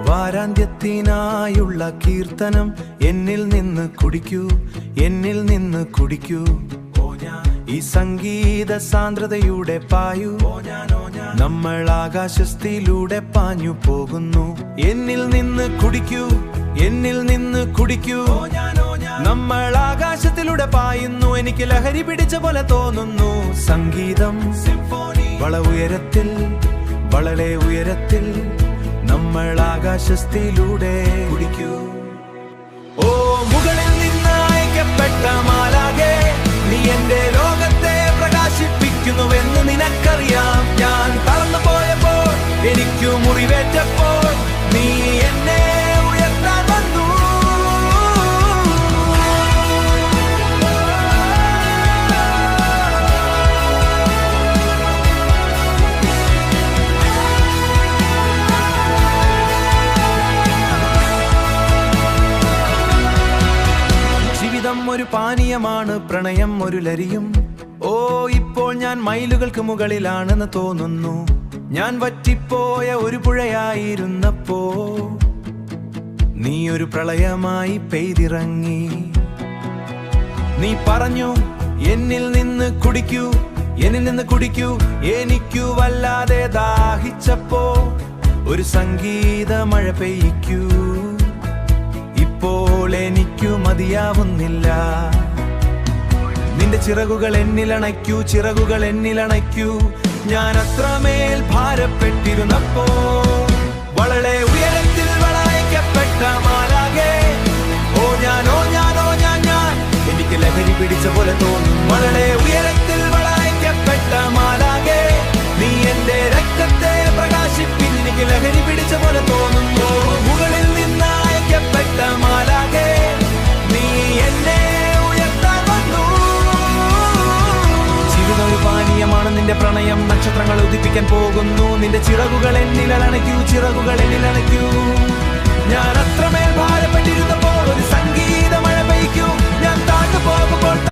വാരാന്ത്യത്തിനായുള്ള കീർത്തനം എന്നിൽ നിന്ന് കുടിക്കൂ, എന്നിൽ നിന്ന് കുടിക്കൂ. ഈ സംഗീത സാന്ദ്രതയുടെ പായു, നമ്മൾ ആകാശത്തിലൂടെ പാഞ്ഞു പോകുന്നു. എന്നിൽ നിന്ന് കുടിക്കൂ, എന്നിൽ നിന്ന് കുടിക്കൂ. നമ്മൾ ആകാശത്തിലൂടെ പായുന്നു. എനിക്ക് ലഹരി പിടിച്ച പോലെ തോന്നുന്നു. സംഗീതം വളരെ ഉയരത്തിൽ, വളരെ ഉയരത്തിൽ നമ്മൾ ആകാശത്തിലൂടെ കുടിക്കൂ. ഓ മുകളിൽ നിന്ന് അയക്കപ്പെട്ട മാലാഖേ, നീ എന്റെ ലോകത്തെ പ്രകാശിപ്പിക്കുന്നുവെന്ന് നിനക്കറിയാം. ഞാൻ തളർന്നു പോയപ്പോൾ, എനിക്കു മുറിവേറ്റപ്പോൾ, നീ എന്നെ ഉയർത്താൻ വന്നു. ജീവിതം ഒരു പാനീയമാണ്, പ്രണയം ഒരു ലരിയും. ഓ ഇപ്പോൾ ഞാൻ മൈലുകൾക്ക് മുകളിലാണെന്ന് തോന്നുന്നു. ഞാൻ വറ്റിപ്പോയ ഒരു പുഴയായിരുന്നപ്പോ നീ ഒരു പ്രളയമായി പെയ്തിറങ്ങി. നീ പറഞ്ഞു എന്നിൽ നിന്ന് കുടിക്കൂ, എന്നിൽ നിന്ന് കുടിക്കൂ. എനിക്കു വല്ലാതെ ദാഹിച്ചപ്പോ ഒരു സംഗീത മഴ പെയ്യിക്കൂ. ഇപ്പോൾ എനിക്കു മതിയാവുന്നില്ല. നിന്റെ ചിറകുകൾ എന്നിലണയ്ക്കൂ, ചിറകുകൾ എന്നിലണയ്ക്കൂ. ഞാൻ അത്രമേൽ ഭാരപ്പെട്ടിരുന്നപ്പോ വളരെ ഉയരത്തിൽ വളയക്കപ്പെട്ട മാലാഖേ, ഓ ഞാൻ, ഓ ഞാൻ, ഓ ഞാൻ, ഞാൻ. എനിക്ക് ലഹരി പിടിച്ച പോലെ തോന്നും. വളരെ ഉയരത്തിൽ വളയക്കപ്പെട്ട മാലാഖേ, നീ എന്റെ രക്തത്തെ പ്രകാശിപ്പിൻ. എനിക്ക് ലഹരി പിടിച്ച പോലെ തോന്നുന്നു. മുകളിൽ നിന്ന് അയക്കപ്പെട്ട മാലാഖേ, നീ എന്നെ ഉയർത്താൻ വന്നു. ജീവിതം ഒരു പാനീയമാണ്, നിന്റെ പ്രണയം നക്ഷത്രങ്ങൾ ഉദിപ്പിക്കാൻ പോകുന്നു. നിന്റെ ചിറകുകൾ എന്നിലണയ്ക്കൂ, ചിറകുകൾ എന്നിലണയ്ക്കൂ. ഞാൻ അത്രമേൽ ഭാരപ്പെട്ടിരുന്നു.